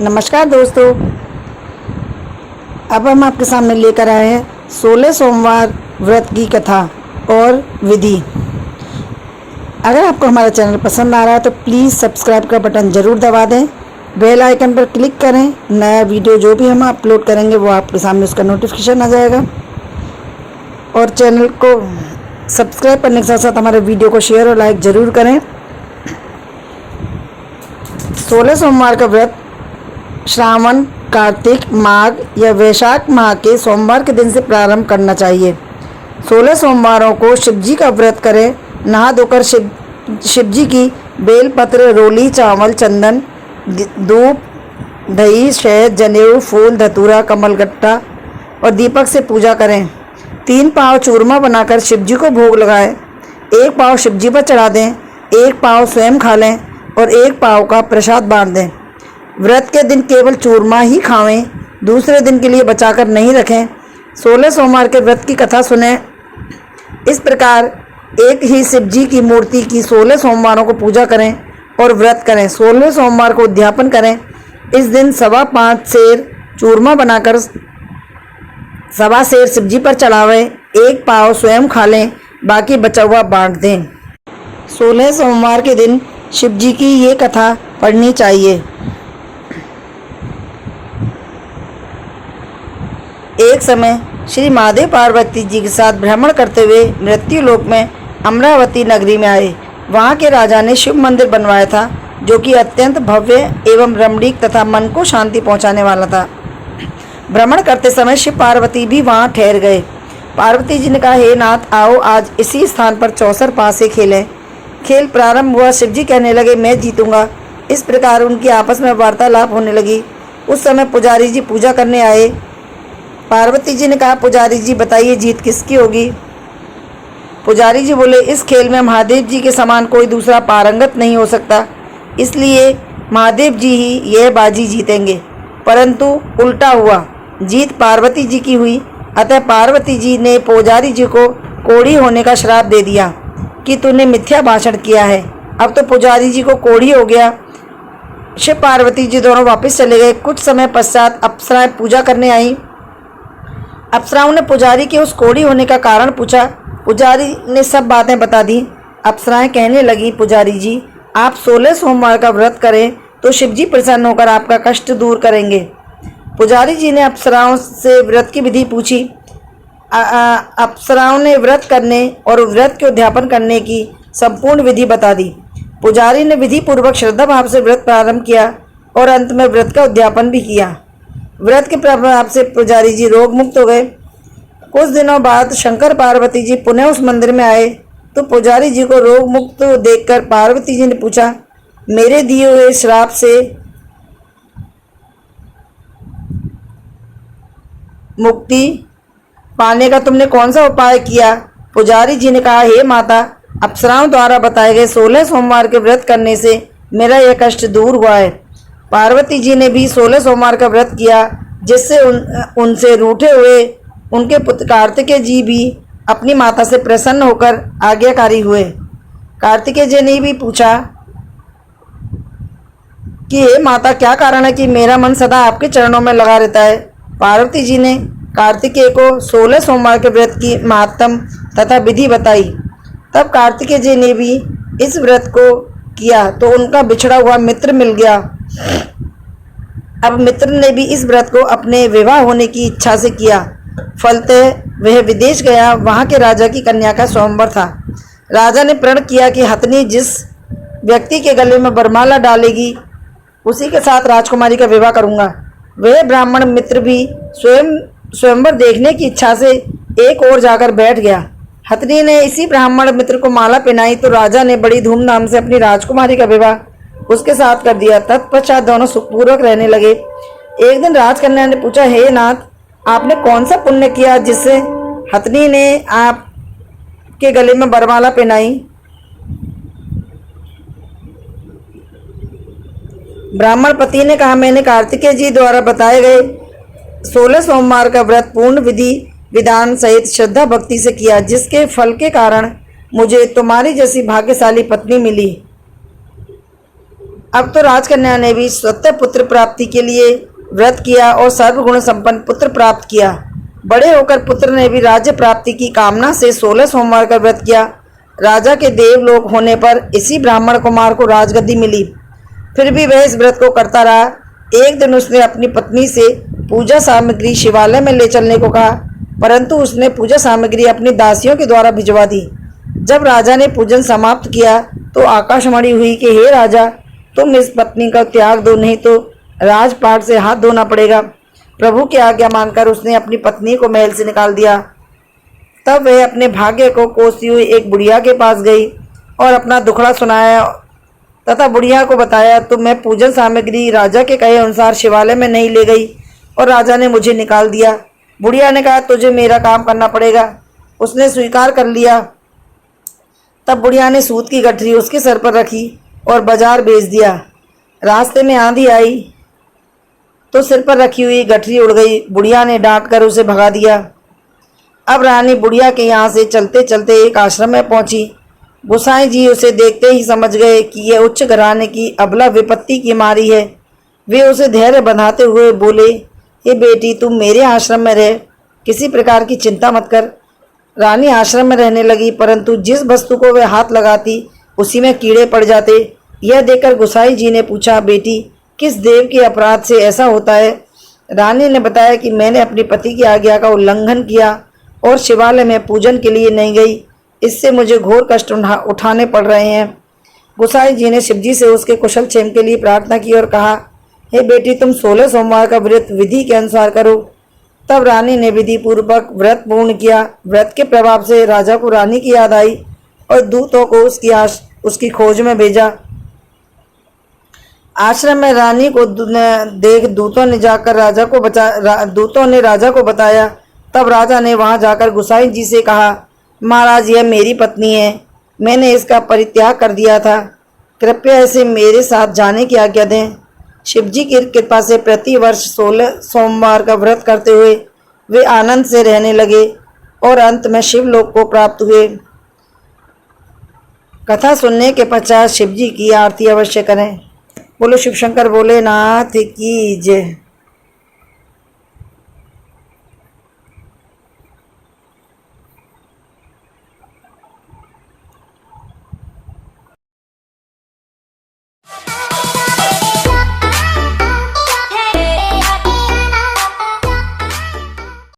नमस्कार दोस्तों, अब हम आपके सामने लेकर आए हैं 16 सोमवार व्रत की कथा और विधि। अगर आपको हमारा चैनल पसंद आ रहा है तो प्लीज़ सब्सक्राइब का बटन ज़रूर दबा दें, बेल आइकन पर क्लिक करें। नया वीडियो जो भी हम अपलोड करेंगे वो आपके सामने उसका नोटिफिकेशन आ जाएगा। और चैनल को सब्सक्राइब करने के साथ साथ हमारे वीडियो को शेयर और लाइक ज़रूर करें। 16 सोमवार का व्रत श्रावण, कार्तिक, माघ या वैशाख माह के सोमवार के दिन से प्रारंभ करना चाहिए। 16 सोमवारों को शिवजी का व्रत करें। नहा धोकर शिवजी की बेलपत्र, रोली, चावल, चंदन, धूप, दही, शहद, जनेऊ, फूल, धतूरा, कमलगट्टा और दीपक से पूजा करें। 3 पाव चूरमा बनाकर शिवजी को भोग लगाएं। 1 पाव शिवजी पर चढ़ा दें, 1 पाव स्वयं खा लें और 1 पाव का प्रसाद बांट दें। व्रत के दिन केवल चूरमा ही खावें, दूसरे दिन के लिए बचाकर नहीं रखें। 16 सोमवार के व्रत की कथा सुनें। इस प्रकार एक ही शिवजी की मूर्ति की 16 सोमवारों को पूजा करें और व्रत करें। 16 सोमवार को उद्यापन करें। इस दिन 5.25 सेर चूरमा बनाकर 1.25 सेर शिवजी पर चढ़ावें। 1 पाव स्वयं खा लें, बाकी बचा हुआ बांट दें। 16 सोमवार के दिन शिवजी की ये कथा पढ़नी चाहिए। एक समय श्री महादेव पार्वती जी के साथ भ्रमण करते हुए मृत्यु लोक में अमरावती नगरी में आए। वहाँ के राजा ने शिव मंदिर बनवाया था, जो कि अत्यंत भव्य एवं रमणीक तथा मन को शांति पहुँचाने वाला था। भ्रमण करते समय शिव पार्वती भी वहाँ ठहर गए। पार्वती जी ने कहा, हे नाथ, आओ आज इसी स्थान पर चौसर पासे खेलें। खेल प्रारंभ हुआ। शिवजी कहने लगे, मैं जीतूंगा। इस प्रकार उनकी आपस में वार्तालाप होने लगी। उस समय पुजारी जी पूजा करने आए। पार्वती जी ने कहा, पुजारी जी बताइए जीत किसकी होगी। पुजारी जी बोले, इस खेल में महादेव जी के समान कोई दूसरा पारंगत नहीं हो सकता, इसलिए महादेव जी ही यह बाजी जीतेंगे। परंतु उल्टा हुआ, जीत पार्वती जी की हुई। अतः पार्वती जी ने पुजारी जी को कोढ़ी होने का श्राप दे दिया कि तूने मिथ्या भाषण किया है। अब तो पुजारी जी को कोढ़ी हो गया। शिव पार्वती जी दोनों वापस चले गए। कुछ समय पश्चात अप्सराएं पूजा करने आई। अप्सराओं ने पुजारी के उस कोढ़ी होने का कारण पूछा। पुजारी ने सब बातें बता दी। अप्सराएं कहने लगी, पुजारी जी, आप 16 सोमवार का व्रत करें तो शिवजी प्रसन्न होकर आपका कष्ट दूर करेंगे। पुजारी जी ने अप्सराओं से व्रत की विधि पूछी। अप्सराओं ने व्रत करने और व्रत के उद्यापन करने की संपूर्ण विधि बता दी। पुजारी ने विधि पूर्वक श्रद्धा भाव से व्रत प्रारंभ किया और अंत में व्रत का उद्यापन भी किया। व्रत के प्रभाव से पुजारी जी रोग मुक्त हो गए। कुछ दिनों बाद शंकर पार्वती जी पुनः उस मंदिर में आए तो पुजारी जी को रोग मुक्त देखकर पार्वती जी ने पूछा, मेरे दिए हुए श्राप से मुक्ति पाने का तुमने कौन सा उपाय किया। पुजारी जी ने कहा, हे माता, अप्सराओं द्वारा बताए गए 16 सोमवार के व्रत करने से मेरा यह कष्ट दूर हुआ है। पार्वती जी ने भी 16 सोमवार का व्रत किया, जिससे उनसे रूठे हुए उनके पुत्र कार्तिकेय जी भी अपनी माता से प्रसन्न होकर आज्ञाकारी हुए। कार्तिकेय जी ने भी पूछा कि हे माता, क्या कारण है कि मेरा मन सदा आपके चरणों में लगा रहता है। पार्वती जी ने कार्तिकेय को 16 सोमवार के व्रत की महत्तम तथा विधि बताई। तब कार्तिकेय जी ने भी इस व्रत को किया तो उनका बिछड़ा हुआ मित्र मिल गया। अब मित्र ने भी इस व्रत को अपने विवाह होने की इच्छा से किया। फलतः वह विदेश गया। वहाँ के राजा की कन्या का स्वयंवर था। राजा ने प्रण किया कि हथनी जिस व्यक्ति के गले में वरमाला डालेगी उसी के साथ राजकुमारी का विवाह करूंगा। वह ब्राह्मण मित्र भी स्वयंवर देखने की इच्छा से एक ओर जाकर बैठ गया। हथनी ने इसी ब्राह्मण मित्र को माला पहनाई तो राजा ने बड़ी धूमधाम से अपनी राजकुमारी का विवाह उसके साथ कर दिया। तत्पश्चात दोनों सुखपूर्वक रहने लगे। एक दिन राजकन्या ने पूछा, हे नाथ, आपने कौन सा पुण्य किया जिससे हथनी ने आपके गले में वरमाला पहनाई। ब्राह्मण पति ने कहा, मैंने कार्तिकेय जी द्वारा बताए गए 16 सोमवार का व्रत पूर्ण विधि विधान सहित श्रद्धा भक्ति से किया, जिसके फल के कारण मुझे तुम्हारी जैसी भाग्यशाली पत्नी मिली। अब तो राजकन्या ने भी स्वतः पुत्र प्राप्ति के लिए व्रत किया और सर्वगुण संपन्न पुत्र प्राप्त किया। बड़े होकर पुत्र ने भी राज्य प्राप्ति की कामना से 16 सोमवार का व्रत किया। राजा के देवलोक होने पर इसी ब्राह्मण कुमार को राजगद्दी मिली। फिर भी वह इस व्रत को करता रहा। एक दिन उसने अपनी पत्नी से पूजा सामग्री शिवालय में ले चलने को कहा, परंतु उसने पूजा सामग्री अपनी दासियों के द्वारा भिजवा दी। जब राजा ने पूजन समाप्त किया तो आकाशवाणी हुई कि हे राजा, तुम इस पत्नी का त्याग दो, नहीं तो राजपाट से हाथ धोना पड़ेगा। प्रभु की आज्ञा मानकर उसने अपनी पत्नी को महल से निकाल दिया। तब वह अपने भाग्य को कोसती हुई एक बुढ़िया के पास गई और अपना दुखड़ा सुनाया तथा बुढ़िया को बताया, तो मैं पूजन सामग्री राजा के कहे अनुसार शिवालय में नहीं ले गई और राजा ने मुझे निकाल दिया। बुढ़िया ने कहा, तुझे मेरा काम करना पड़ेगा। उसने स्वीकार कर लिया। तब बुढ़िया ने सूत की गठरी उसके सर पर रखी और बाजार भेज दिया। रास्ते में आंधी आई तो सिर पर रखी हुई गठरी उड़ गई। बुढ़िया ने डांट कर उसे भगा दिया। अब रानी बुढ़िया के यहाँ से चलते चलते एक आश्रम में पहुंची। गोसाई जी उसे देखते ही समझ गए कि यह उच्च घराने की अबला विपत्ति की मारी है। वे उसे धैर्य बंधाते हुए बोले, हे बेटी, तुम मेरे आश्रम में रह, किसी प्रकार की चिंता मत कर। रानी आश्रम में रहने लगी, परंतु जिस वस्तु को वह हाथ लगाती उसी में कीड़े पड़ जाते। यह देखकर गोसाई जी ने पूछा, बेटी, किस देव के अपराध से ऐसा होता है? रानी ने बताया कि मैंने अपनी पति की आज्ञा का उल्लंघन किया और शिवालय में पूजन के लिए नहीं गई। इससे मुझे घोर कष्ट उठाने पड़ रहे हैं। गोसाई जी ने शिवजी से उसके कुशल क्षेम के लिए प्रार्थना की और कहा, हे बेटी, तुम 16 सोमवार का व्रत विधि के अनुसार करो। तब रानी ने विधि पूर्वक व्रत पूर्ण किया। व्रत के प्रभाव से राजा को रानी की याद आई और दूतों को उसकी खोज में भेजा। आश्रम में रानी को देख दूतों ने राजा को बताया। तब राजा ने वहां जाकर गोसाई जी से कहा, महाराज, यह मेरी पत्नी है, मैंने इसका परित्याग कर दिया था, कृपया इसे मेरे साथ जाने की आज्ञा दें। शिवजी की कृपा से प्रति वर्ष 16 सोमवार का व्रत करते हुए वे आनंद से रहने लगे और अंत में शिवलोक को प्राप्त हुए। कथा सुनने के पश्चात शिवजी की आरती अवश्य करें। बोलो शिव शंकर भोलेनाथ की जय।